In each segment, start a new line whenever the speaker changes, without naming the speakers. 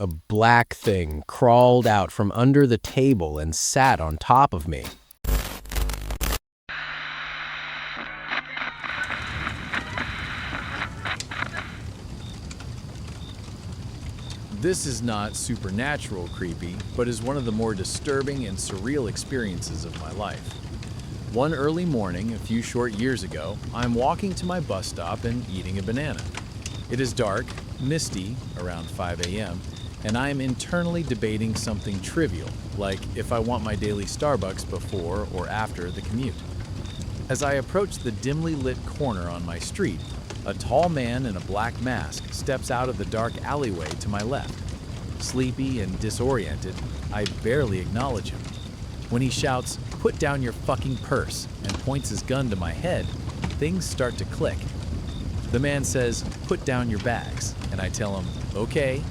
A black thing crawled out from under the table and sat on top of me.
This is not supernatural creepy, but is one of the more disturbing and surreal experiences of my life. One early morning, a few short years ago, I'm walking to my bus stop and eating a banana. It is dark, misty, around 5 a.m., and I am internally debating something trivial, like if I want my daily Starbucks before or after the commute. As I approach the dimly lit corner on my street, a tall man in a black mask steps out of the dark alleyway to my left. Sleepy and disoriented, I barely acknowledge him. When he shouts, "Put down your fucking purse," and points his gun to my head, things start to click. The man says, "Put down your bags," and I tell him, Okay,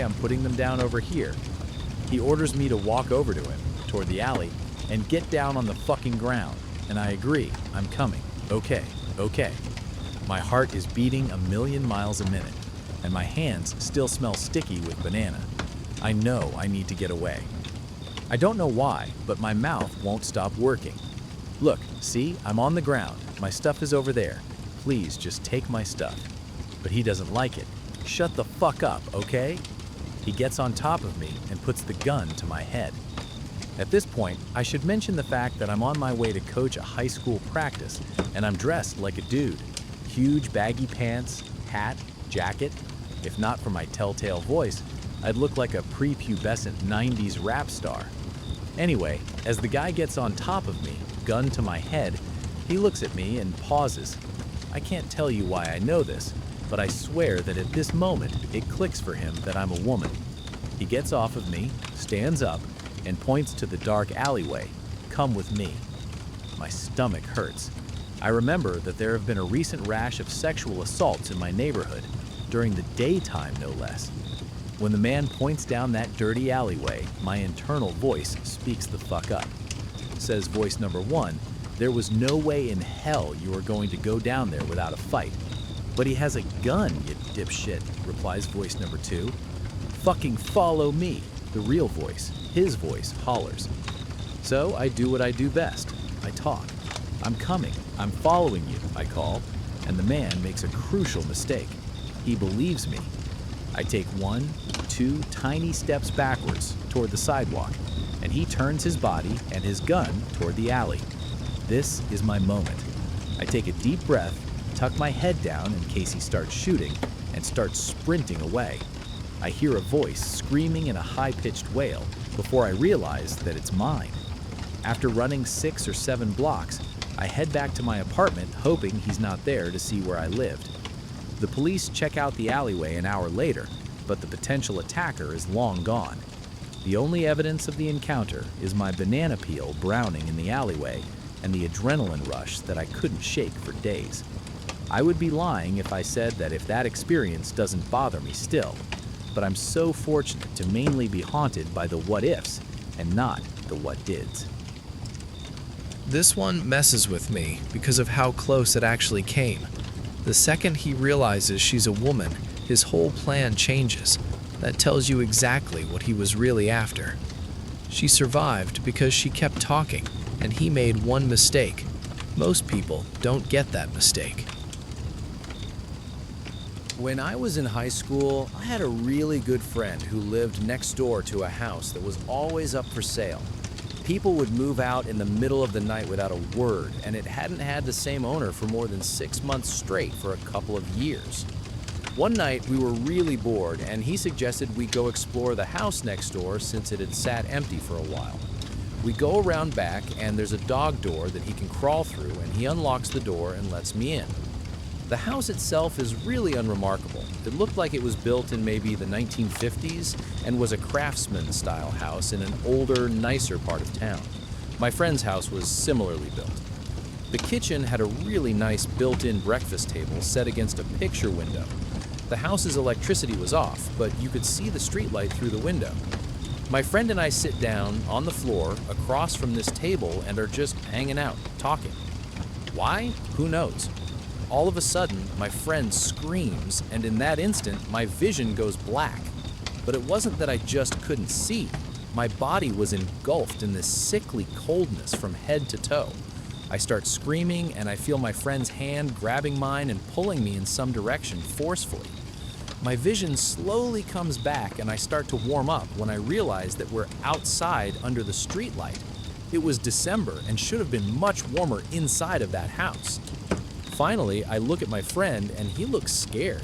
I'm putting them down over here." He orders me to walk over to him, toward the alley, and get down on the fucking ground, and I agree, I'm coming. Okay. My heart is beating 1,000,000 miles a minute, and my hands still smell sticky with banana. I know I need to get away. I don't know why, but my mouth won't stop working. "Look, see, I'm on the ground. My stuff is over there. Please just take my stuff." But he doesn't like it. "Shut the fuck up, okay?" He gets on top of me and puts the gun to my head. At this point, I should mention the fact that I'm on my way to coach a high school practice, and I'm dressed like a dude. Huge baggy pants, hat, jacket. If not for my telltale voice, I'd look like a prepubescent 90s rap star. Anyway, as the guy gets on top of me, gun to my head, he looks at me and pauses. I can't tell you why I know this, but I swear that at this moment, it clicks for him that I'm a woman. He gets off of me, stands up, and points to the dark alleyway. "Come with me." My stomach hurts. I remember that there have been a recent rash of sexual assaults in my neighborhood, during the daytime no less. When the man points down that dirty alleyway, my internal voice speaks the fuck up. Says voice number one, "There was no way in hell you were going to go down there without a fight." "But he has a gun, you dipshit," replies voice number two. "Fucking follow me," the real voice, his voice, hollers. So I do what I do best. I talk. "I'm coming. I'm following you," I call, and the man makes a crucial mistake. He believes me. I take 1, 2 tiny steps backwards toward the sidewalk, and he turns his body and his gun toward the alley. This is my moment. I take a deep breath, tuck my head down in case he starts shooting, and start sprinting away. I hear a voice screaming in a high-pitched wail before I realize that it's mine. After running 6 or 7 blocks, I head back to my apartment hoping he's not there to see where I lived. The police check out the alleyway an hour later, but the potential attacker is long gone. The only evidence of the encounter is my banana peel browning in the alleyway and the adrenaline rush that I couldn't shake for days. I would be lying if I said that if that experience doesn't bother me still, but I'm so fortunate to mainly be haunted by the what-ifs and not the what-dids.
This one messes with me because of how close it actually came. The second he realizes she's a woman, his whole plan changes. That tells you exactly what he was really after. She survived because she kept talking, and he made one mistake. Most people don't get that mistake.
When I was in high school, I had a really good friend who lived next door to a house that was always up for sale. People would move out in the middle of the night without a word, and it hadn't had the same owner for more than 6 months straight for a couple of years. One night, we were really bored, and he suggested we go explore the house next door since it had sat empty for a while. We go around back, and there's a dog door that he can crawl through, and he unlocks the door and lets me in. The house itself is really unremarkable. It looked like it was built in maybe the 1950s and was a craftsman-style house in an older, nicer part of town. My friend's house was similarly built. The kitchen had a really nice built-in breakfast table set against a picture window. The house's electricity was off, but you could see the streetlight through the window. My friend and I sit down on the floor across from this table and are just hanging out, talking. Why? Who knows? All of a sudden, my friend screams, and in that instant, my vision goes black. But it wasn't that I just couldn't see. My body was engulfed in this sickly coldness from head to toe. I start screaming, and I feel my friend's hand grabbing mine and pulling me in some direction forcefully. My vision slowly comes back, and I start to warm up when I realize that we're outside under the streetlight. It was December and should have been much warmer inside of that house. Finally, I look at my friend, and he looks scared.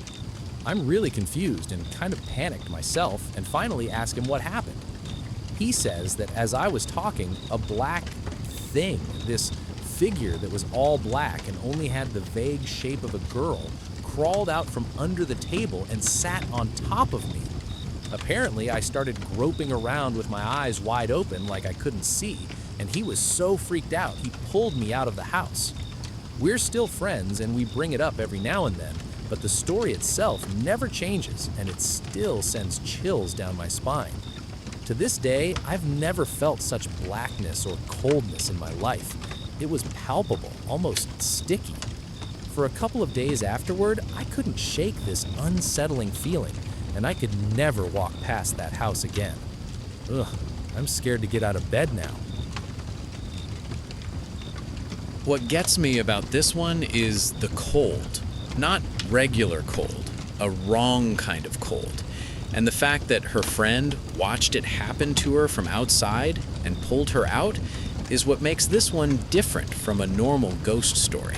I'm really confused and kind of panicked myself, and finally ask him what happened. He says that as I was talking, a black thing, this figure that was all black and only had the vague shape of a girl, crawled out from under the table and sat on top of me. Apparently, I started groping around with my eyes wide open like I couldn't see, and he was so freaked out he pulled me out of the house. We're still friends and we bring it up every now and then, but the story itself never changes and it still sends chills down my spine. To this day, I've never felt such blackness or coldness in my life. It was palpable, almost sticky. For a couple of days afterward, I couldn't shake this unsettling feeling, and I could never walk past that house again. Ugh, I'm scared to get out of bed now.
What gets me about this one is the cold. Not regular cold, a wrong kind of cold. And the fact that her friend watched it happen to her from outside and pulled her out is what makes this one different from a normal ghost story.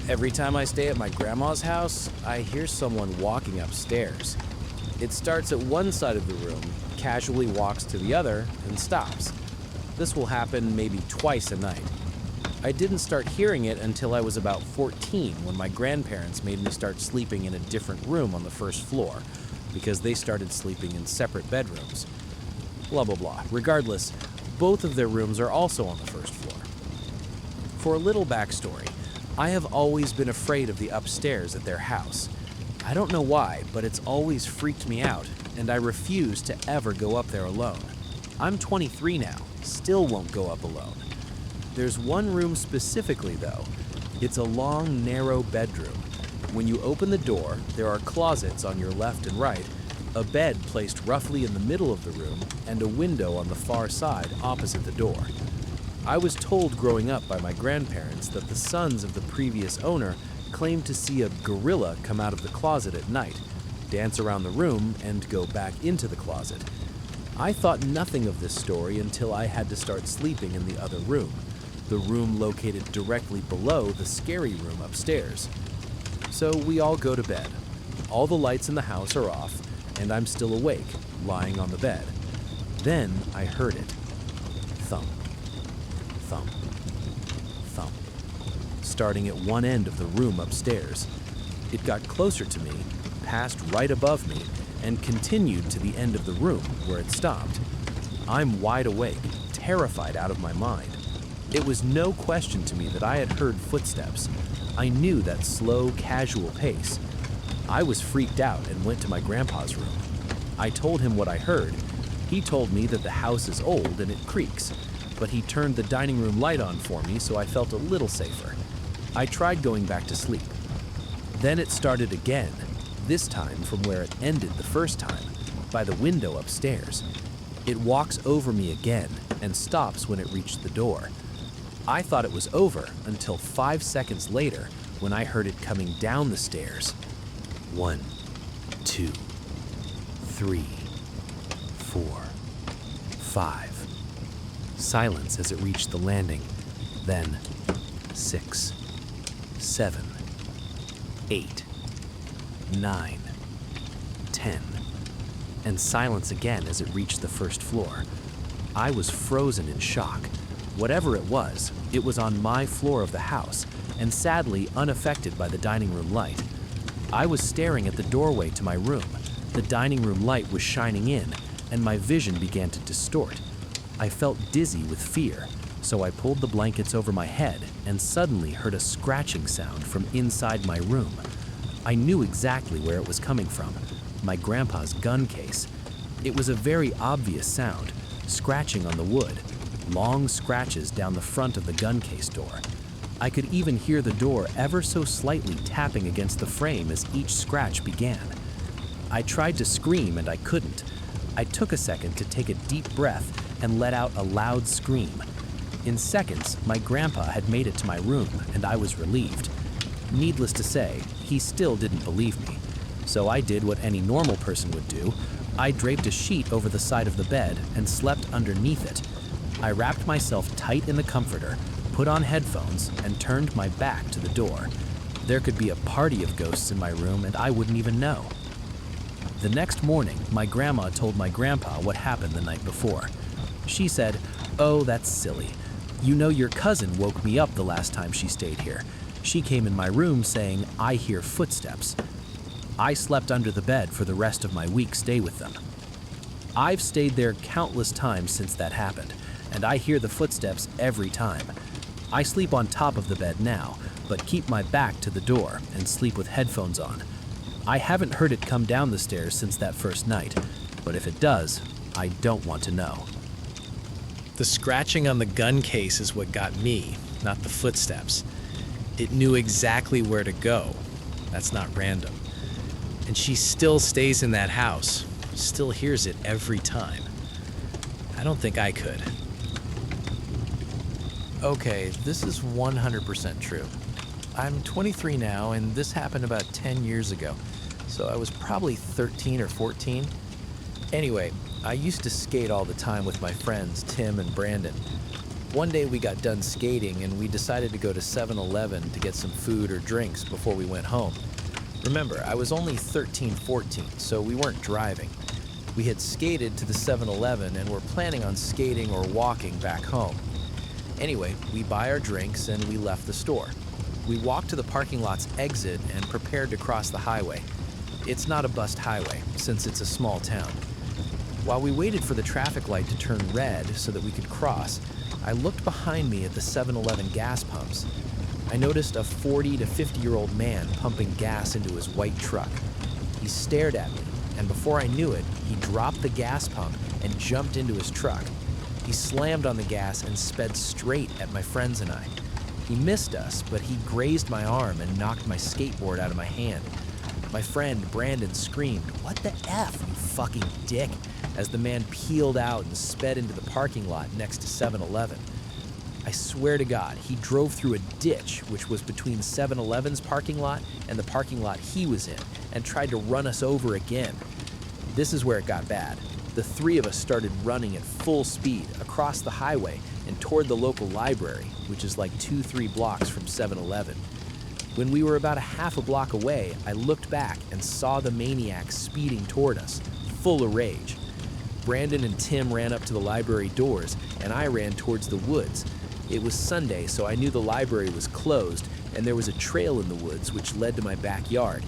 Every time I stay at my grandma's house, I hear someone walking upstairs. It starts at one side of the room, casually walks to the other, and stops. This will happen maybe twice a night. I didn't start hearing it until I was about 14 when my grandparents made me start sleeping in a different room on the first floor because they started sleeping in separate bedrooms. Blah, blah, blah. Regardless, both of their rooms are also on the first floor. For a little backstory, I have always been afraid of the upstairs at their house. I don't know why, but it's always freaked me out, and I refuse to ever go up there alone. I'm 23 now, still won't go up alone. There's one room specifically, though. It's a long, narrow bedroom. When you open the door, there are closets on your left and right, a bed placed roughly in the middle of the room, and a window on the far side opposite the door. I was told growing up by my grandparents that the sons of the previous owner claimed to see a gorilla come out of the closet at night, dance around the room, and go back into the closet. I thought nothing of this story until I had to start sleeping in the other room, the room located directly below the scary room upstairs. So we all go to bed. All the lights in the house are off, and I'm still awake, lying on the bed. Then I heard it. Thump, thump, thump, starting at one end of the room upstairs. It got closer to me, passed right above me, and continued to the end of the room where it stopped. I'm wide awake, terrified out of my mind. It was no question to me that I had heard footsteps. I knew that slow, casual pace. I was freaked out and went to my grandpa's room. I told him what I heard. He told me that the house is old and it creaks, but he turned the dining room light on for me, so I felt a little safer. I tried going back to sleep. Then it started again, this time from where it ended the first time, by the window upstairs. It walks over me again and stops when it reached the door. I thought it was over until 5 seconds later when I heard it coming down the stairs. 1, 2, 3, 4, 5. Silence as it reached the landing. Then 6, 7, 8, 9, 10. And silence again as it reached the first floor. I was frozen in shock. Whatever it was on my floor of the house, and sadly unaffected by the dining room light. I was staring at the doorway to my room. The dining room light was shining in, and my vision began to distort. I felt dizzy with fear, so I pulled the blankets over my head and suddenly heard a scratching sound from inside my room. I knew exactly where it was coming from, my grandpa's gun case. It was a very obvious sound, scratching on the wood. Long scratches down the front of the gun case door. I could even hear the door ever so slightly tapping against the frame as each scratch began. I tried to scream and I couldn't. I took a second to take a deep breath and let out a loud scream. In seconds, my grandpa had made it to my room and I was relieved. Needless to say, he still didn't believe me. So I did what any normal person would do. I draped a sheet over the side of the bed and slept underneath it. I wrapped myself tight in the comforter, put on headphones, and turned my back to the door. There could be a party of ghosts in my room and I wouldn't even know. The next morning, my grandma told my grandpa what happened the night before. She said, "Oh, that's silly. You know your cousin woke me up the last time she stayed here. She came in my room saying, 'I hear footsteps.' I slept under the bed for the rest of my week stay with them. I've stayed there countless times since that happened, and I hear the footsteps every time. I sleep on top of the bed now, but keep my back to the door and sleep with headphones on. I haven't heard it come down the stairs since that first night, but if it does, I don't want to know."
The scratching on the gun case is what got me, not the footsteps. It knew exactly where to go. That's not random. And she still stays in that house, still hears it every time. I don't think I could.
Okay, this is 100% true. I'm 23 now, and this happened about 10 years ago, so I was probably 13 or 14. Anyway, I used to skate all the time with my friends, Tim and Brandon. One day we got done skating and we decided to go to 7-Eleven to get some food or drinks before we went home. Remember, I was only 13, 14, so we weren't driving. We had skated to the 7-Eleven and were planning on skating or walking back home. Anyway, we buy our drinks and we left the store. We walked to the parking lot's exit and prepared to cross the highway. It's not a bust highway, since it's a small town. While we waited for the traffic light to turn red so that we could cross, I looked behind me at the 7-Eleven gas pumps. I noticed a 40 to 50-year-old man pumping gas into his white truck. He stared at me, and before I knew it, he dropped the gas pump and jumped into his truck. He slammed on the gas and sped straight at my friends and I. He missed us, but he grazed my arm and knocked my skateboard out of my hand. My friend Brandon screamed, "What the F, you fucking dick," as the man peeled out and sped into the parking lot next to 7-Eleven. I swear to God, he drove through a ditch which was between 7-Eleven's parking lot and the parking lot he was in and tried to run us over again. This is where it got bad. The three of us started running at full speed across the highway and toward the local library, which is like 2-3 blocks from 7-Eleven. When we were about a half a block away, I looked back and saw the maniac speeding toward us, full of rage. Brandon and Tim ran up to the library doors, and I ran towards the woods. It was Sunday, so I knew the library was closed, and there was a trail in the woods which led to my backyard.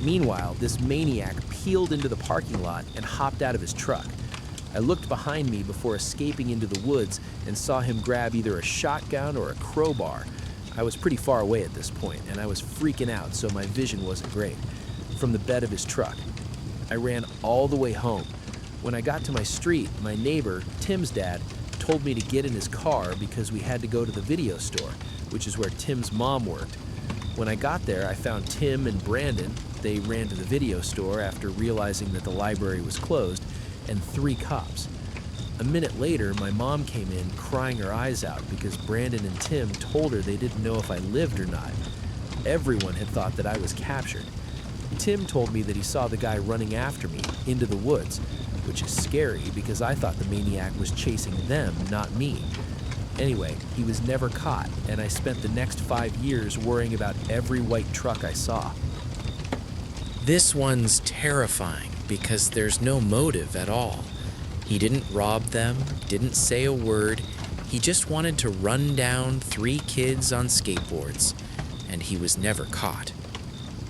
Meanwhile, this maniac peeled into the parking lot and hopped out of his truck. I looked behind me before escaping into the woods and saw him grab either a shotgun or a crowbar. I was pretty far away at this point, and I was freaking out, so my vision wasn't great. From the bed of his truck, I ran all the way home. When I got to my street, my neighbor, Tim's dad, told me to get in his car because we had to go to the video store, which is where Tim's mom worked. When I got there, I found Tim and Brandon. They ran to the video store after realizing that the library was closed, and 3 cops. A minute later, my mom came in crying her eyes out because Brandon and Tim told her they didn't know if I lived or not. Everyone had thought that I was captured. Tim told me that he saw the guy running after me into the woods, which is scary because I thought the maniac was chasing them, not me. Anyway, he was never caught, and I spent the next 5 years worrying about every white truck I saw.
This one's terrifying because there's no motive at all. He didn't rob them, didn't say a word. He just wanted to run down 3 kids on skateboards, and he was never caught.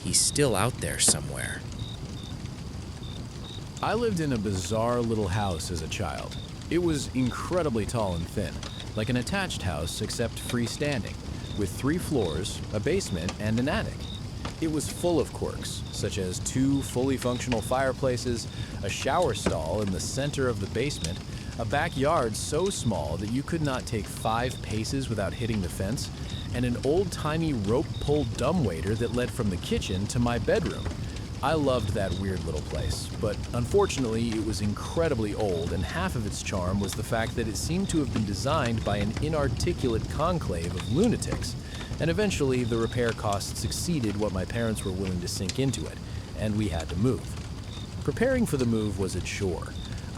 He's still out there somewhere.
I lived in a bizarre little house as a child. It was incredibly tall and thin, like an attached house except freestanding, with 3 floors, a basement, and an attic. It was full of quirks, such as 2 fully functional fireplaces, a shower stall in the center of the basement, a backyard so small that you could not take 5 paces without hitting the fence, and an old-timey rope-pulled dumbwaiter that led from the kitchen to my bedroom. I loved that weird little place, but unfortunately it was incredibly old, and half of its charm was the fact that it seemed to have been designed by an inarticulate conclave of lunatics, and eventually the repair costs exceeded what my parents were willing to sink into it, and we had to move. Preparing for the move was a chore.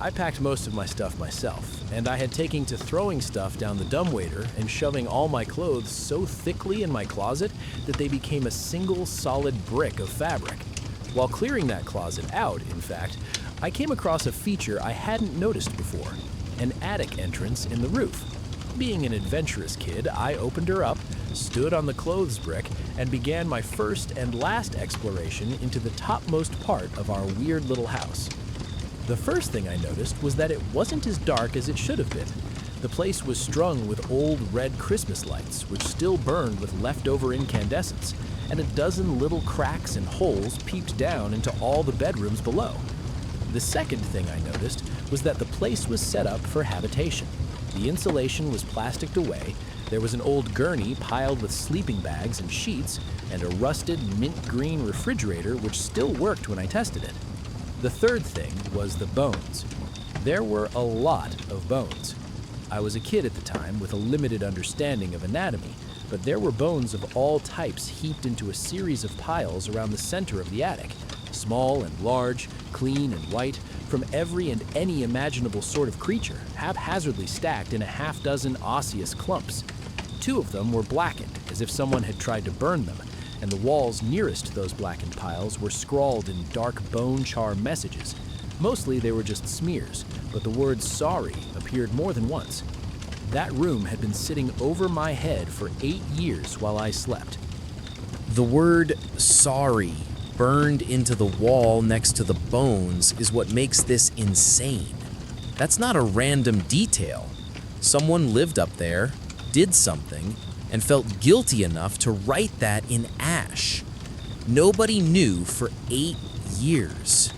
I packed most of my stuff myself, and I had taken to throwing stuff down the dumbwaiter and shoving all my clothes so thickly in my closet that they became a single solid brick of fabric. While clearing that closet out, in fact, I came across a feature I hadn't noticed before, an attic entrance in the roof. Being an adventurous kid, I opened her up, stood on the clothes brick, and began my first and last exploration into the topmost part of our weird little house. The first thing I noticed was that it wasn't as dark as it should have been. The place was strung with old red Christmas lights, which still burned with leftover incandescents, and a dozen little cracks and holes peeped down into all the bedrooms below. The second thing I noticed was that the place was set up for habitation. The insulation was plasticed away, there was an old gurney piled with sleeping bags and sheets, and a rusted mint green refrigerator which still worked when I tested it. The third thing was the bones. There were a lot of bones. I was a kid at the time with a limited understanding of anatomy, but there were bones of all types heaped into a series of piles around the center of the attic, small and large, clean and white, from every and any imaginable sort of creature, haphazardly stacked in a half-dozen osseous clumps. 2 of them were blackened, as if someone had tried to burn them, and the walls nearest to those blackened piles were scrawled in dark bone char messages. Mostly they were just smears, but the word sorry appeared more than once. That room had been sitting over my head for 8 years while I slept.
The word sorry burned into the wall next to the bones is what makes this insane. That's not a random detail. Someone lived up there, did something, and felt guilty enough to write that in ash. Nobody knew for 8 years.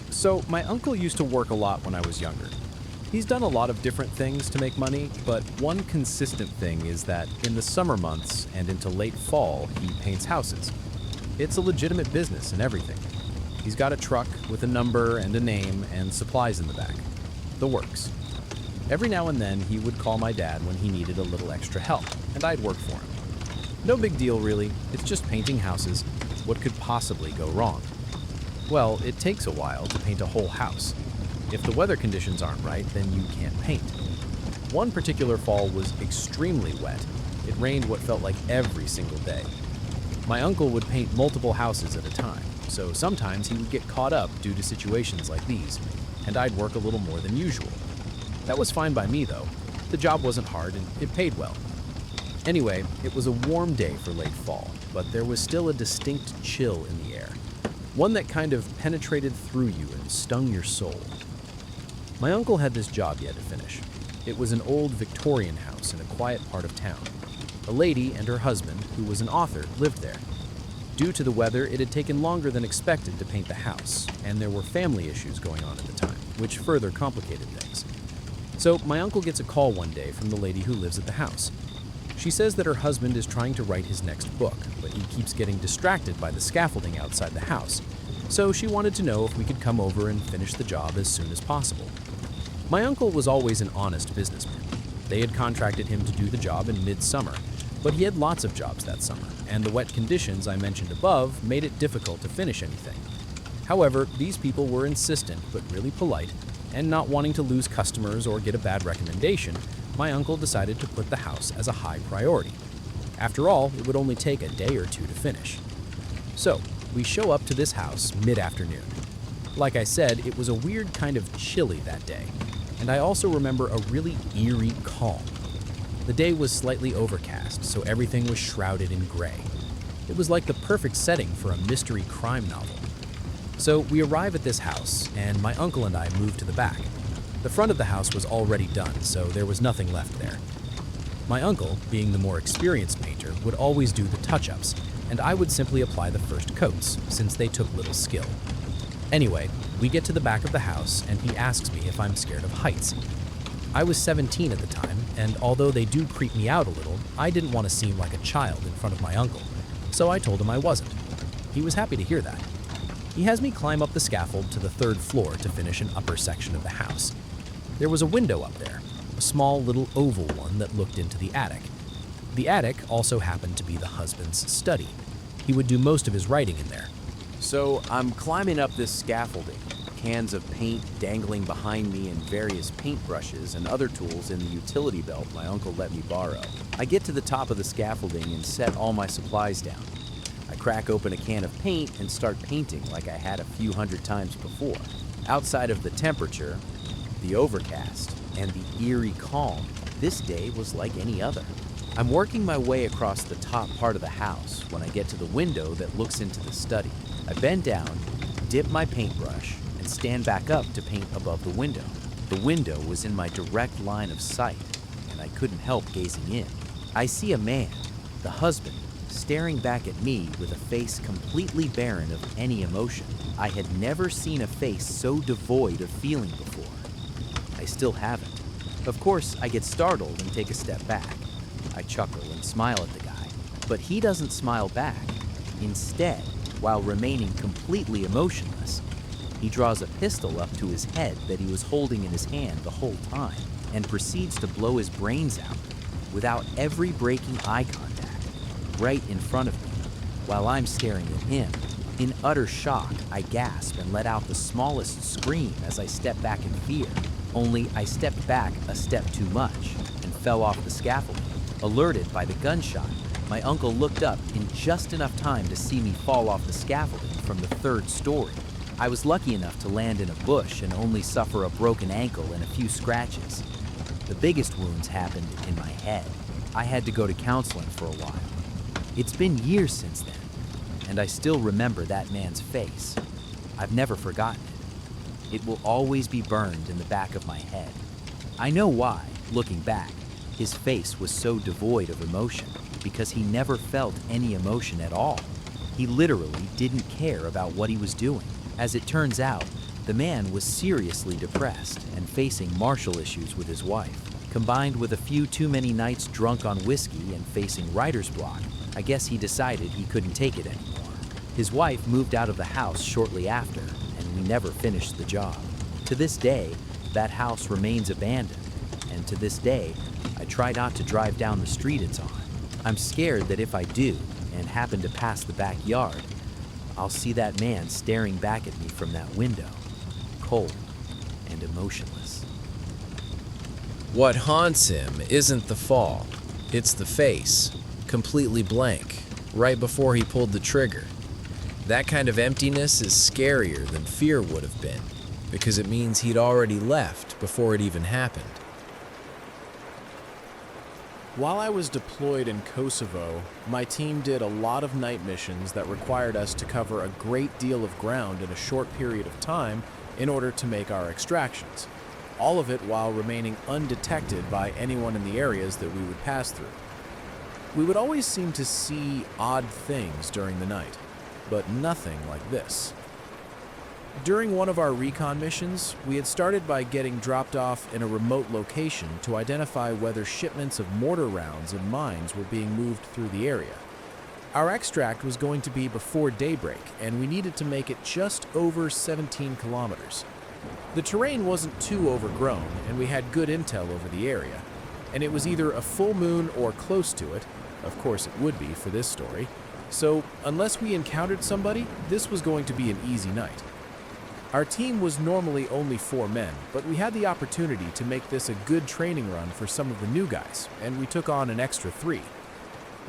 So, my uncle used to work a lot when I was younger. He's done a lot of different things to make money, but one consistent thing is that in the summer months and into late fall, he paints houses. It's a legitimate business and everything. He's got a truck with a number and a name and supplies in the back. The works. Every now and then, he would call my dad when he needed a little extra help, and I'd work for him. No big deal, really. It's just painting houses. What could possibly go wrong? Well, it takes a while to paint a whole house. If the weather conditions aren't right, then you can't paint. One particular fall was extremely wet. It rained what felt like every single day. My uncle would paint multiple houses at a time, so sometimes he would get caught up due to situations like these, and I'd work a little more than usual. That was fine by me, though. The job wasn't hard, and it paid well. Anyway, it was a warm day for late fall, but there was still a distinct chill in the air. One that kind of penetrated through you and stung your soul. My uncle had this job yet to finish. It was an old Victorian house in a quiet part of town. A lady and her husband, who was an author, lived there. Due to the weather, it had taken longer than expected to paint the house, and there were family issues going on at the time, which further complicated things. So my uncle gets a call one day from the lady who lives at the house. She says that her husband is trying to write his next book, but he keeps getting distracted by the scaffolding outside the house. So she wanted to know if we could come over and finish the job as soon as possible. My uncle was always an honest businessman. They had contracted him to do the job in midsummer, but he had lots of jobs that summer, and the wet conditions I mentioned above made it difficult to finish anything. However, these people were insistent but really polite, and not wanting to lose customers or get a bad recommendation, my uncle decided to put the house as a high priority. After all, it would only take a day or 2 to finish. So, we show up to this house mid-afternoon. Like I said, it was a weird kind of chilly that day, and I also remember a really eerie calm. The day was slightly overcast, so everything was shrouded in gray. It was like the perfect setting for a mystery crime novel. So we arrive at this house, and my uncle and I move to the back. The front of the house was already done, so there was nothing left there. My uncle, being the more experienced painter, would always do the touch-ups, and I would simply apply the first coats, since they took little skill. Anyway, we get to the back of the house, and he asks me if I'm scared of heights. I was 17 at the time, and although they do creep me out a little, I didn't want to seem like a child in front of my uncle, so I told him I wasn't. He was happy to hear that,
He has me climb up the scaffold to the third floor to finish an upper section of the house. There was a window up there, a small little oval one that looked into the attic. The attic also happened to be the husband's study. He would do most of his writing in there.
So I'm climbing up this scaffolding, cans of paint dangling behind me and various paintbrushes and other tools in the utility belt my uncle let me borrow. I get to the top of the scaffolding and set all my supplies down. I crack open a can of paint and start painting like I had a few hundred times before. Outside of the temperature, the overcast, and the eerie calm, this day was like any other. I'm working my way across the top part of the house when I get to the window that looks into the study. I bend down, dip my paintbrush, and stand back up to paint above the window. The window was in my direct line of sight, and I couldn't help gazing in. I see a man, the husband, staring back at me with a face completely barren of any emotion. I had never seen a face so devoid of feeling before. I still haven't. Of course, I get startled and take a step back. I chuckle and smile at the guy, but he doesn't smile back. Instead, while remaining completely emotionless, he draws a pistol up to his head that he was holding in his hand the whole time and proceeds to blow his brains out without ever breaking eye contact, right in front of me, while I'm staring at him. In utter shock, I gasp and let out the smallest scream as I step back in fear. Only I stepped back a step too much and fell off the scaffolding. Alerted by the gunshot, my uncle looked up in just enough time to see me fall off the scaffolding from the third story. I was lucky enough to land in a bush and only suffer a broken ankle and a few scratches. The biggest wounds happened in my head. I had to go to counseling for a while. It's been years since then, and I still remember that man's face. I've never forgotten it. It will always be burned in the back of my head. I know why, looking back. His face was so devoid of emotion because he never felt any emotion at all. He literally didn't care about what he was doing. As it turns out, the man was seriously depressed and facing marital issues with his wife. Combined with a few too many nights drunk on whiskey and facing writer's block, I guess he decided he couldn't take it anymore. His wife moved out of the house shortly after, and we never finished the job. To this day, that house remains abandoned, and to this day, I try not to drive down the street it's on. I'm scared that if I do, and happen to pass the backyard, I'll see that man staring back at me from that window, cold and emotionless.
What haunts him isn't the fall, it's the face, completely blank, right before he pulled the trigger. That kind of emptiness is scarier than fear would have been, because it means he'd already left before it even happened.
While I was deployed in Kosovo, my team did a lot of night missions that required us to cover a great deal of ground in a short period of time in order to make our extractions, all of it while remaining undetected by anyone in the areas that we would pass through. We would always seem to see odd things during the night, but nothing like this. During one of our recon missions, we had started by getting dropped off in a remote location to identify whether shipments of mortar rounds and mines were being moved through the area. Our extract was going to be before daybreak, and we needed to make it just over 17 kilometers. The terrain wasn't too overgrown, and we had good intel over the area, and it was either a full moon or close to it. Of course it would be for this story. So, unless we encountered somebody, this was going to be an easy night. Our team was normally only 4 men, but we had the opportunity to make this a good training run for some of the new guys, and we took on an extra 3.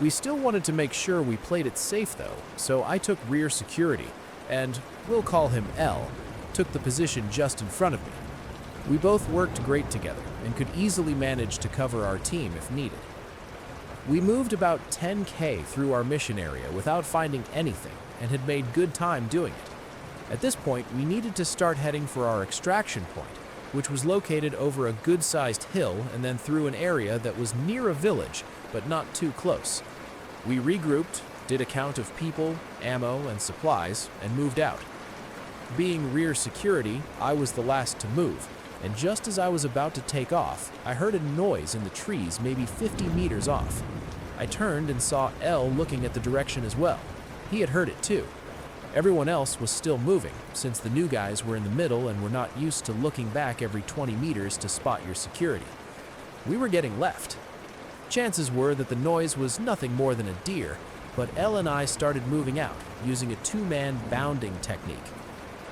We still wanted to make sure we played it safe though, so I took rear security, and we'll call him L, took the position just in front of me. We both worked great together and could easily manage to cover our team if needed. We moved about 10K through our mission area without finding anything and had made good time doing it. At this point, we needed to start heading for our extraction point, which was located over a good-sized hill and then through an area that was near a village, but not too close. We regrouped, did a count of people, ammo, and supplies, and moved out. Being rear security, I was the last to move, and just as I was about to take off, I heard a noise in the trees maybe 50 meters off. I turned and saw L looking at the direction as well. He had heard it too.
Everyone else was still moving, since the new guys were in the middle and were not used to looking back every 20 meters to spot your security. We were getting left. Chances were that the noise was nothing more than a deer, but Elle and I started moving out, using a two-man bounding technique.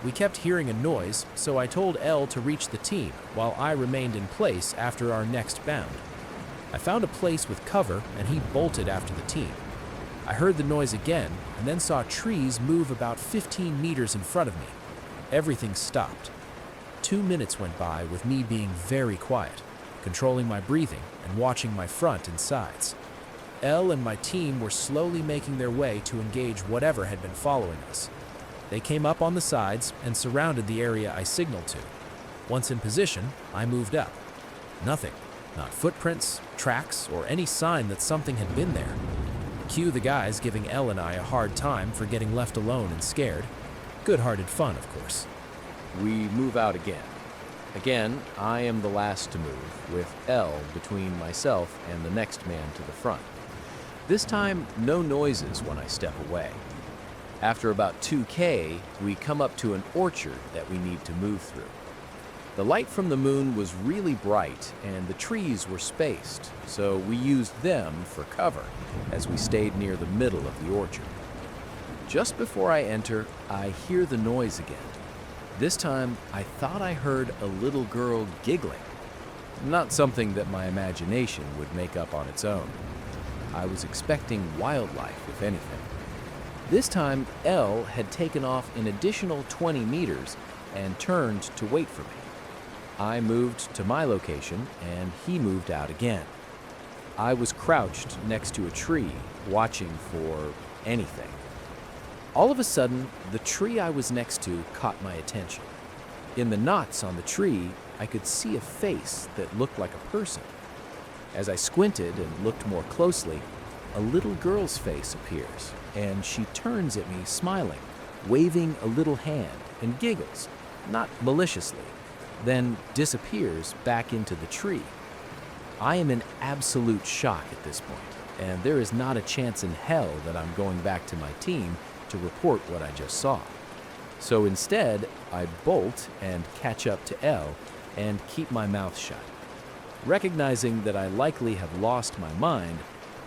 We kept hearing a noise, so I told Elle to reach the team, while I remained in place after our next bound. I found a place with cover, and he bolted after the team. I heard the noise again, and then saw trees move about 15 meters in front of me. Everything stopped. 2 minutes went by with me being very quiet, controlling my breathing and watching my front and sides. Elle and my team were slowly making their way to engage whatever had been following us. They came up on the sides and surrounded the area I signaled to. Once in position, I moved up. Nothing. Not footprints, tracks, or any sign that something had been there. Cue the guys giving Elle and I a hard time for getting left alone and scared. Good-hearted fun, of course.
We move out again. Again, I am the last to move, with Elle between myself and the next man to the front. This time, no noises when I step away. After about 2K, we come up to an orchard that we need to move through. The light from the moon was really bright and the trees were spaced, so we used them for cover as we stayed near the middle of the orchard. Just before I enter, I hear the noise again. This time, I thought I heard a little girl giggling. Not something that my imagination would make up on its own. I was expecting wildlife, if anything. This time, Elle had taken off an additional 20 meters and turned to wait for me. I moved to my location, and he moved out again. I was crouched next to a tree, watching for anything. All of a sudden, the tree I was next to caught my attention. In the knots on the tree, I could see a face that looked like a person. As I squinted and looked more closely, a little girl's face appears, and she turns at me smiling, waving a little hand, and giggles, not maliciously, then disappears back into the tree. I am in absolute shock at this point, and there is not a chance in hell that I'm going back to my team to report what I just saw. So instead, I bolt and catch up to Elle and keep my mouth shut. Recognizing that I likely have lost my mind,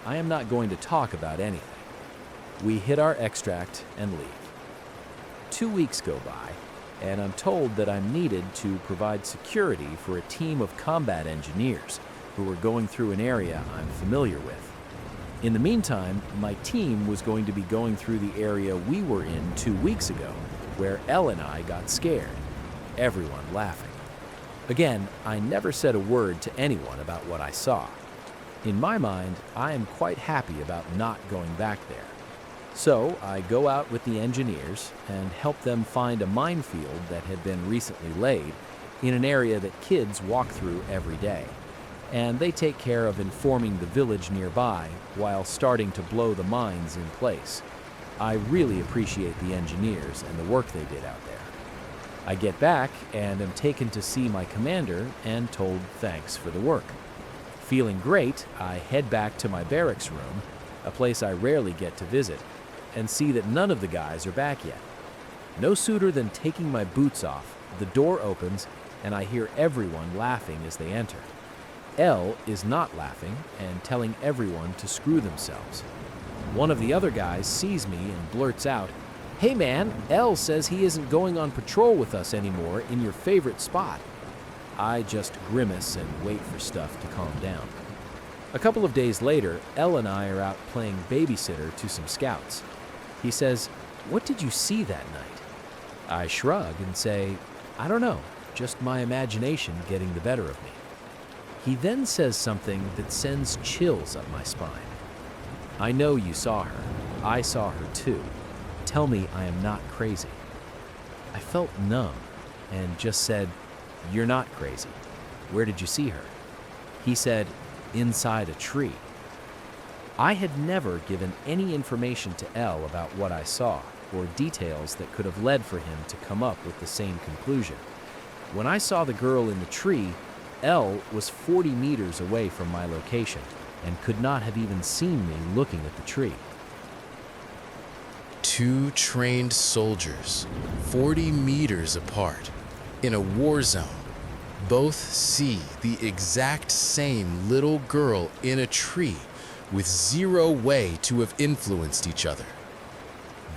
I am not going to talk about anything. We hit our extract and leave. 2 weeks go by, and I'm told that I'm needed to provide security for a team of combat engineers who are going through an area I'm familiar with. In the meantime, my team was going to be going through the area we were in 2 weeks ago, where Elle and I got scared, everyone laughing. Again, I never said a word to anyone about what I saw. In my mind, I am quite happy about not going back there. So I go out with the engineers and help them find a minefield that had been recently laid in an area that kids walk through every day. And they take care of informing the village nearby while starting to blow the mines in place. I really appreciate the engineers and the work they did out there. I get back and am taken to see my commander and told thanks for the work. Feeling great, I head back to my barracks room, a place I rarely get to visit, and see that none of the guys are back yet. No sooner than taking my boots off, the door opens and I hear everyone laughing as they enter. Elle is not laughing and telling everyone to screw themselves. One of the other guys sees me and blurts out, "Hey man, Elle says he isn't going on patrol with us anymore in your favorite spot." I just grimace and wait for stuff to calm down. A couple of days later, Elle and I are out playing babysitter to some scouts. He says, "What did you see that night?" I shrug and say, "I don't know, just my imagination getting the better of me." He then says something that sends chills up my spine. "I know you saw her. I saw her too. Tell me I am not crazy." I felt numb and just said, "You're not crazy. Where did you see her?" He said, "Inside a tree." I had never given any information to Elle about what I saw, or details that could have led for him to come up with the same conclusion. When I saw the girl in the tree, Elle was 40 meters away from my location and could not have even seen me looking at the tree.
Two trained soldiers, 40 meters apart, in a war zone, both see the exact same little girl in a tree with zero way to have influenced each other.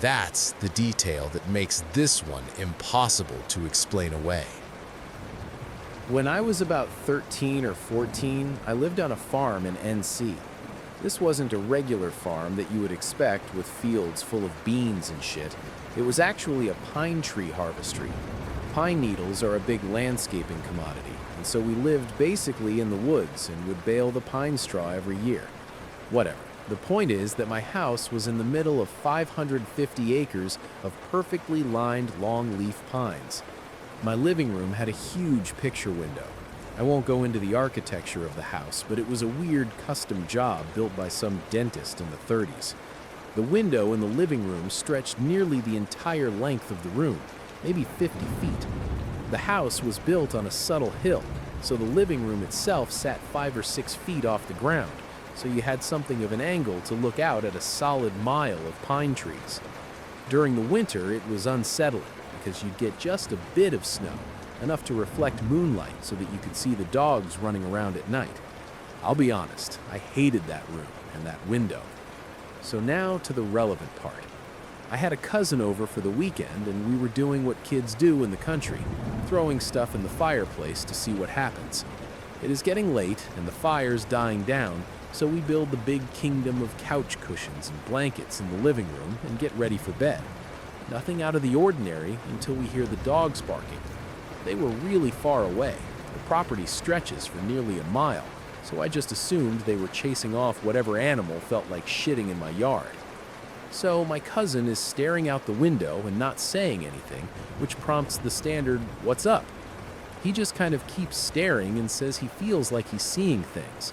That's the detail that makes this one impossible to explain away.
When I was about 13 or 14, I lived on a farm in NC. This wasn't a regular farm that you would expect with fields full of beans and shit. It was actually a pine tree harvestry. Pine needles are a big landscaping commodity, and so we lived basically in the woods and would bale the pine straw every year. Whatever. The point is that my house was in the middle of 550 acres of perfectly lined long-leaf pines. My living room had a huge picture window. I won't go into the architecture of the house, but it was a weird custom job built by some dentist in the 30s. The window in the living room stretched nearly the entire length of the room, maybe 50 feet. The house was built on a subtle hill, so the living room itself sat 5 or 6 feet off the ground, so you had something of an angle to look out at a solid mile of pine trees. During the winter, it was unsettling because you'd get just a bit of snow, enough to reflect moonlight so that you could see the dogs running around at night. I'll be honest, I hated that room and that window. So now to the relevant part. I had a cousin over for the weekend and we were doing what kids do in the country, throwing stuff in the fireplace to see what happens. It is getting late and the fire's dying down, so we build the big kingdom of couch cushions and blankets in the living room and get ready for bed. Nothing out of the ordinary until we hear the dogs barking. They were really far away. The property stretches for nearly a mile, so I just assumed they were chasing off whatever animal felt like shitting in my yard. So my cousin is staring out the window and not saying anything, which prompts the standard, "What's up?" He just kind of keeps staring and says he feels like he's seeing things.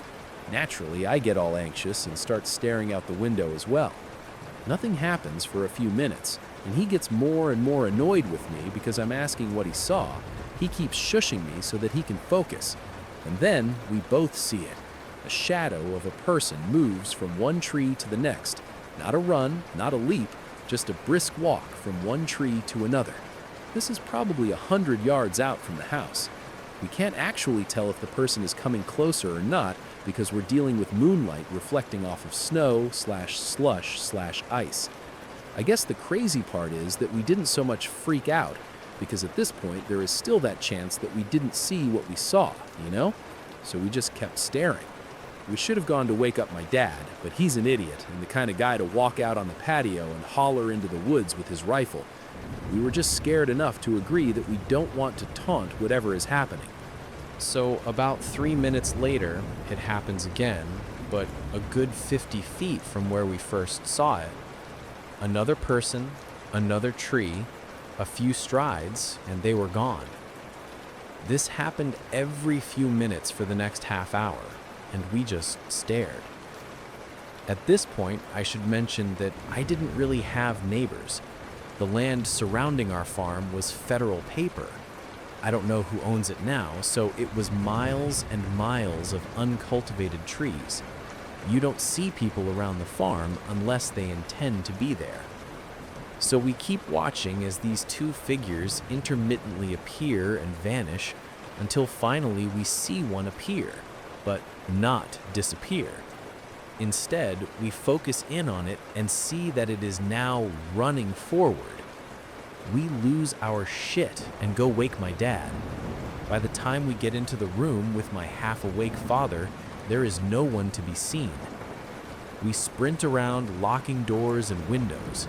Naturally, I get all anxious and start staring out the window as well. Nothing happens for a few minutes, and he gets more and more annoyed with me because I'm asking what he saw. He keeps shushing me so that he can focus. And then we both see it. A shadow of a person moves from one tree to the next. Not a run, not a leap, just a brisk walk from one tree to another. This is probably 100 yards out from the house. We can't actually tell if the person is coming closer or not because we're dealing with moonlight reflecting off of snow/slush/ice. I guess the crazy part is that we didn't so much freak out because at this point there is still that chance that we didn't see what we saw, you know? So we just kept staring. We should have gone to wake up my dad, but he's an idiot and the kind of guy to walk out on the patio and holler into the woods with his rifle. We were just scared enough to agree that we don't want to taunt whatever is happening.
So about 3 minutes later, it happens again, but a good 50 feet from where we first saw it. Another person, another tree, a few strides, and they were gone. This happened every few minutes for the next half hour, and we just stared. At this point, I should mention that I didn't really have neighbors. The land surrounding our farm was federal paper. I don't know who owns it now, so it was miles and miles of uncultivated trees. You don't see people around the farm unless they intend to be there. So we keep watching as these two figures intermittently appear and vanish until finally we see one appear, but not disappear. Instead, we focus in on it and see that it is now running forward. We lose our shit and go wake my dad. By the time we get into the room with my half-awake father, there is no one to be seen. We sprint around locking doors and windows.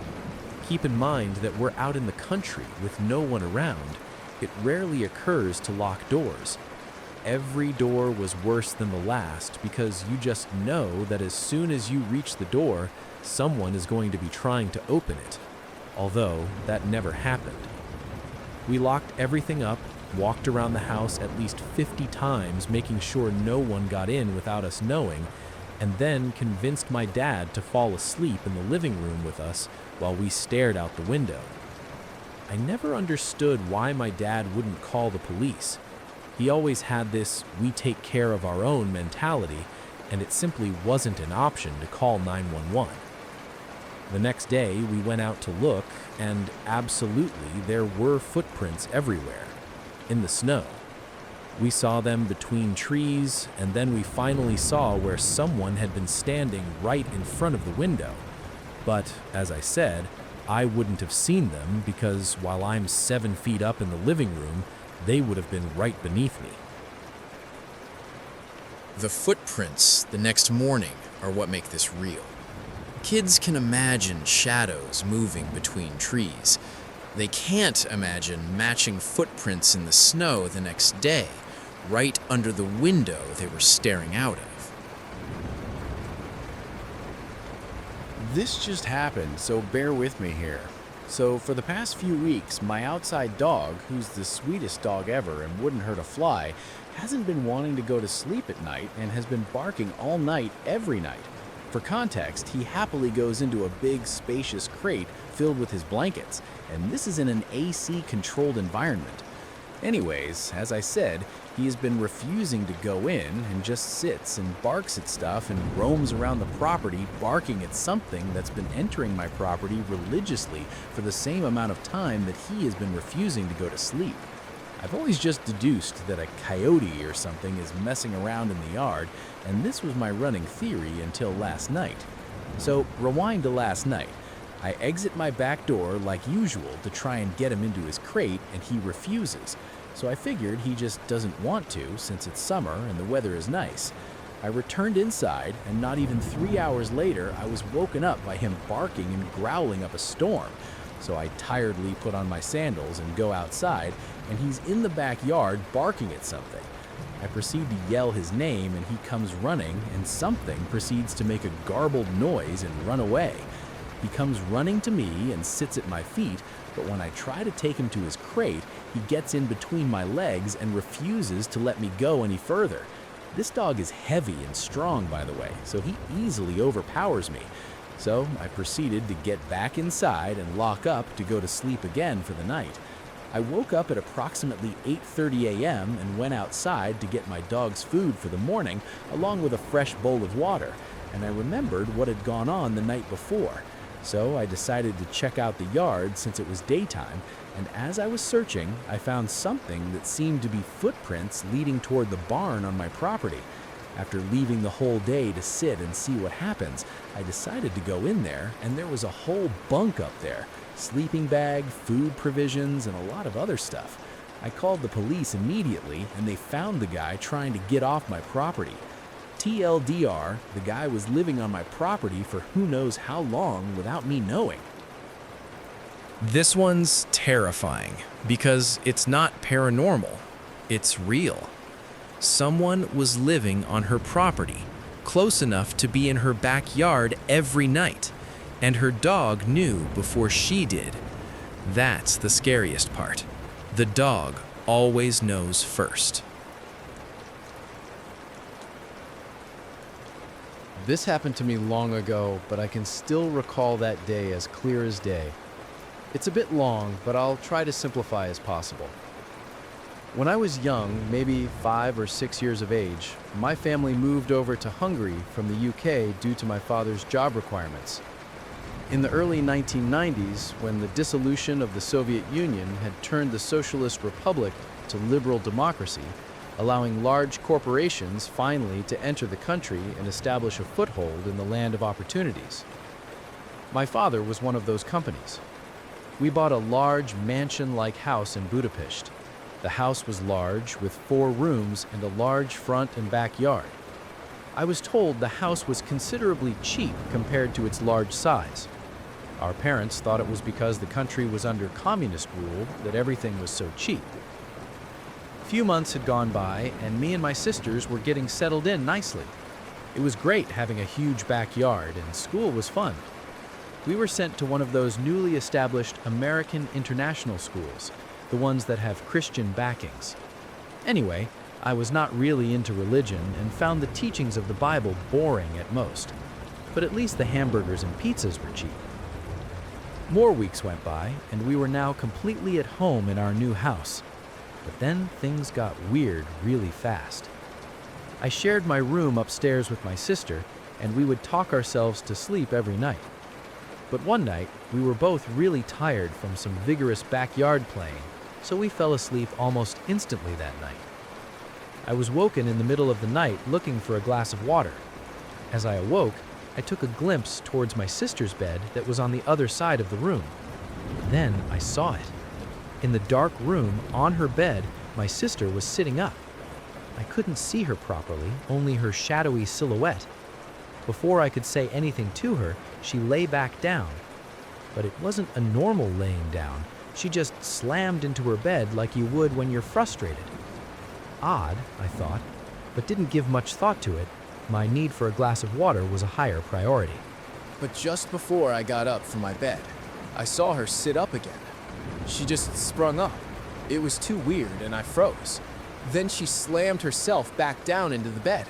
Keep in mind that we're out in the country with no one around. It rarely occurs to lock doors. Every door was worse than the last because you just know that as soon as you reach the door, someone is going to be trying to open it. Although that never happened. We locked everything up, walked around the house at least 50 times, making sure no one got in without us knowing, and then convinced my dad to fall asleep in the living room with us while we stared out the window. I never understood why my dad wouldn't call the police. He always had this "we take care of our own" mentality, and it simply wasn't an option to call 911. The next day, we went out to look, and absolutely, there were footprints everywhere, in the snow. We saw them between trees, and then we finally saw where someone had been standing right in front of the window. But, as I said, I wouldn't have seen them because while I'm 7 feet up in the living room, they would have been right beneath me.
The footprints the next morning are what make this real. Kids can imagine shadows moving between trees. They can't imagine matching footprints in the snow the next day, right under the window they were staring out of.
This just happened, so bear with me here. So for the past few weeks, my outside dog, who's the sweetest dog ever and wouldn't hurt a fly, hasn't been wanting to go to sleep at night and has been barking all night, every night. For context, he happily goes into a big, spacious crate filled with his blankets, and this is in an AC-controlled environment. Anyways, as I said, he has been refusing to go in and just sits and barks at stuff and roams around the property barking at something that's been entering my property religiously for the same amount of time that he has been refusing to go to sleep. I've always just deduced that a coyote or something is messing around in the yard, and this was my running theory until last night. So, rewind to last night. I exit my back door like usual to try and get him into his crate, and he refuses. So I figured he just doesn't want to since it's summer and the weather is nice. I returned inside, and not even 3 hours later, I was woken up by him barking and growling up a storm. So I tiredly put on my sandals and go outside, and he's in the backyard barking at something. I proceed to yell his name, and he comes running, and something proceeds to make a garbled noise and run away. He comes running to me and sits at my feet, but when I try to take him to his crate, he gets in between my legs and refuses to let me go any further. This dog is heavy and strong, by the way, so he easily overpowers me. So I proceeded to get back inside and lock up to go to sleep again for the night. I woke up at approximately 8:30 a.m. and went outside to get my dog's food for the morning, along with a fresh bowl of water, and I remembered what had gone on the night before. So I decided to check out the yard since it was daytime, and as I was searching, I found something that seemed to be footprints leading toward the barn on my property. After leaving the whole day to sit and see what happens, I decided to go in there, and there was a whole bunk up there. Sleeping bag, food provisions, and a lot of other stuff. I called the police immediately, and they found the guy trying to get off my property. TLDR, the guy was living on my property for who knows how long without me knowing.
This one's terrifying because it's not paranormal, it's real. Someone was living on her property, close enough to be in her backyard every night, and her dog knew before she did. That's the scariest part. The dog always knows first.
This happened to me long ago, but I can still recall that day as clear as day. It's a bit long, but I'll try to simplify as possible. When I was young, maybe 5 or 6 years of age, my family moved over to Hungary from the UK due to my father's job requirements. In the early 1990s, when the dissolution of the Soviet Union had turned the Socialist Republic to liberal democracy, allowing large corporations finally to enter the country and establish a foothold in the land of opportunities. My father was one of those companies. We bought a large mansion-like house in Budapest. The house was large, with 4 rooms and a large front and backyard. I was told the house was considerably cheap compared to its large size. Our parents thought it was because the country was under communist rule that everything was so cheap. Few months had gone by, and me and my sisters were getting settled in nicely. It was great having a huge backyard, and school was fun. We were sent to one of those newly established American international schools, the ones that have Christian backings. Anyway, I was not really into religion and found the teachings of the Bible boring at most, but at least the hamburgers and pizzas were cheap. More weeks went by, and we were now completely at home in our new house. But then things got weird really fast. I shared my room upstairs with my sister, and we would talk ourselves to sleep every night. But one night, we were both really tired from some vigorous backyard playing, so we fell asleep almost instantly that night. I was woken in the middle of the night looking for a glass of water. As I awoke, I took a glimpse towards my sister's bed that was on the other side of the room. Then I saw it. In the dark room, on her bed, my sister was sitting up. I couldn't see her properly, only her shadowy silhouette. Before I could say anything to her, she lay back down. But it wasn't a normal laying down. She just slammed into her bed like you would when you're frustrated. Odd, I thought, but didn't give much thought to it. My need for a glass of water was a higher priority.
But just before I got up from my bed, I saw her sit up again. She just sprung up. It was too weird and I froze. Then she slammed herself back down into the bed,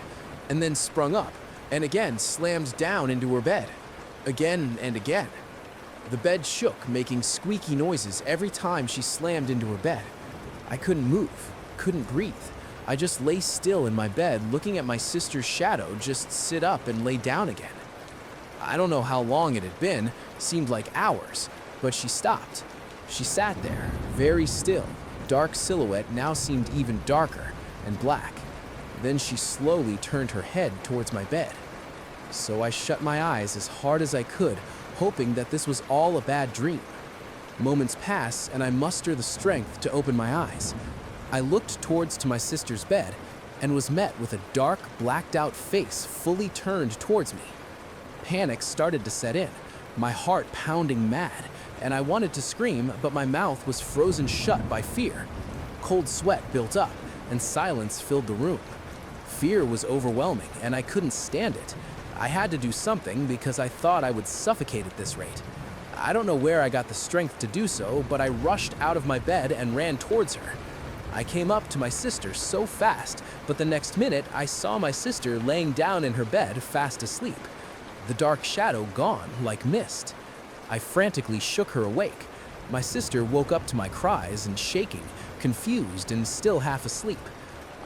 and then sprung up, and again slammed down into her bed. Again and again. The bed shook, making squeaky noises every time she slammed into her bed. I couldn't move, couldn't breathe. I just lay still in my bed, looking at my sister's shadow just sit up and lay down again. I don't know how long it had been, seemed like hours, but she stopped. She sat there, very still. Dark silhouette now seemed even darker and black. Then she slowly turned her head towards my bed. So I shut my eyes as hard as I could, hoping that this was all a bad dream. Moments pass and I muster the strength to open my eyes. I looked towards to my sister's bed and was met with a dark, blacked-out face fully turned towards me. Panic started to set in, my heart pounding mad, and I wanted to scream, but my mouth was frozen shut by fear. Cold sweat built up, and silence filled the room. Fear was overwhelming, and I couldn't stand it. I had to do something because I thought I would suffocate at this rate. I don't know where I got the strength to do so, but I rushed out of my bed and ran towards her. I came up to my sister so fast, but the next minute I saw my sister laying down in her bed fast asleep. The dark shadow gone like mist. I frantically shook her awake. My sister woke up to my cries and shaking, confused and still half asleep.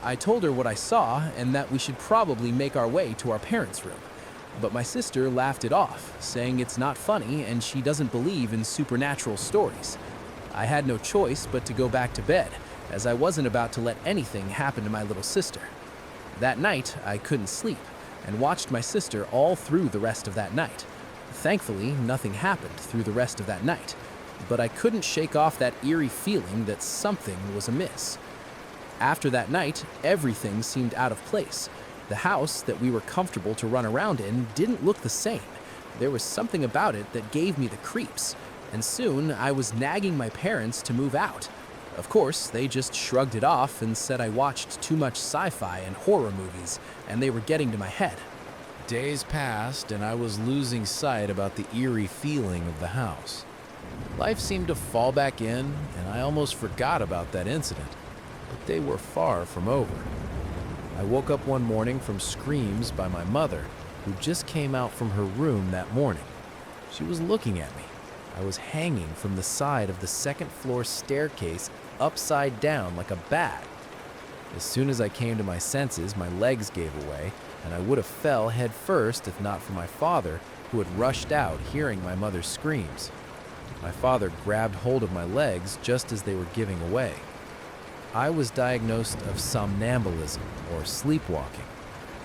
I told her what I saw and that we should probably make our way to our parents' room. But my sister laughed it off, saying it's not funny and she doesn't believe in supernatural stories. I had no choice but to go back to bed, as I wasn't about to let anything happen to my little sister. That night, I couldn't sleep and watched my sister all through the rest of that night. Thankfully, nothing happened through the rest of that night, but I couldn't shake off that eerie feeling that something was amiss. After that night, everything seemed out of place. The house that we were comfortable to run around in didn't look the same. There was something about it that gave me the creeps, and soon I was nagging my parents to move out. Of course, they just shrugged it off and said I watched too much sci-fi and horror movies, and they were getting to my head.
Days passed, and I was losing sight about the eerie feeling of the house. Life seemed to fall back in, and I almost forgot about that incident. But they were far from over. I woke up one morning from screams by my mother, who just came out from her room that morning. She was looking at me. I was hanging from the side of the second-floor staircase upside down like a bat. As soon as I came to my senses, my legs gave away, and I would have fell head first if not for my father, who had rushed out hearing my mother's screams. My father grabbed hold of my legs just as they were giving away. I was diagnosed of somnambulism, or sleepwalking.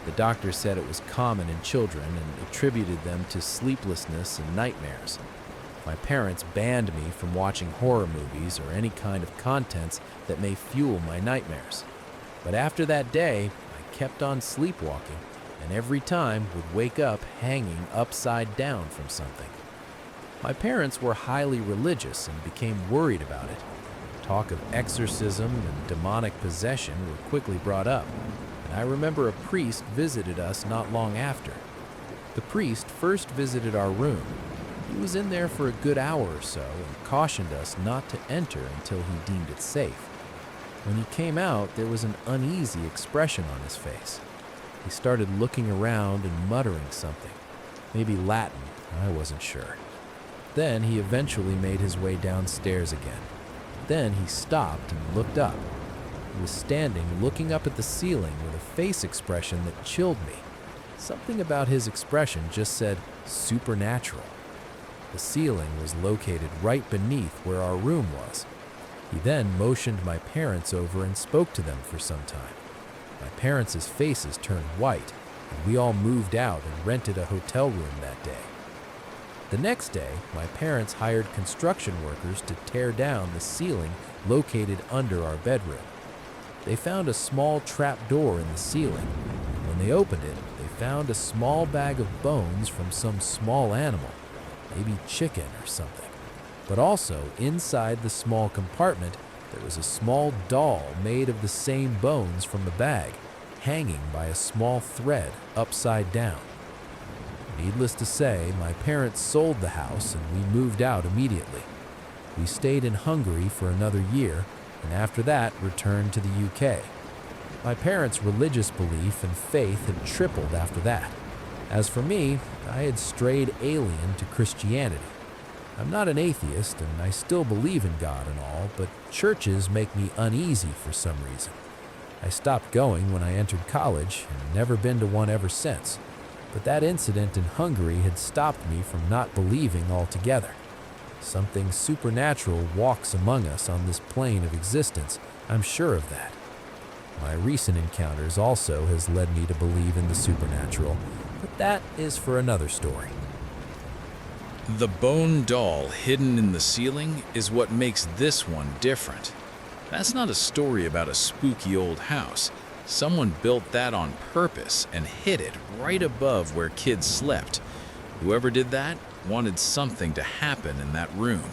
The doctor said it was common in children and attributed them to sleeplessness and nightmares. My parents banned me from watching horror movies or any kind of contents that may fuel my nightmares. But after that day, I kept on sleepwalking, and every time would wake up hanging upside down from something. My parents were highly religious and became worried about it. Talk of exorcism and demonic possession were quickly brought up, and I remember a priest visited us not long after. The priest first visited our room. He was in there for a good hour or so and cautioned us not to enter until he deemed it safe. When he came out, there was an uneasy expression on his face. He started looking around and muttering something, maybe Latin, I wasn't sure. Then he eventually made his way downstairs again. Then he stopped and looked up. He was standing looking up at the ceiling with a face expression that chilled me. Something about his expression just said supernatural.
The ceiling was located right beneath where our room was. He then motioned my parents over and spoke to them for some time. My parents' faces turned white, and we all moved out and rented a hotel room that day. The next day, my parents hired construction workers to tear down the ceiling located under our bedroom. They found a small trap door in the ceiling, and when they opened it, they found a small bag of bones from some small animal, maybe chicken or something. But also, inside the small compartment, there was a small doll made of the same bones from the bag, hanging by a small thread upside down. Needless to say, my parents sold the house and we moved out immediately. We stayed in Hungary for another year, and after that returned to the UK. My parents' religious belief and faith had tripled after that. As for me, I had strayed alien to Christianity. I'm not an atheist, and I still believe in God and all, but churches make me uneasy for some reason. I stopped going when I entered college and never been to one ever since. But that incident in Hungary had stopped me from not believing altogether. Something supernatural walks among us on this plane of existence, I'm sure of that. My recent encounters also has led me to believe in the supernatural, but that is for another story.
The bone doll hidden in the ceiling is what makes this one different. That's not a story about a spooky old house. Someone built that on purpose and hid it right above where kids slept. Whoever did that wanted something to happen in that room.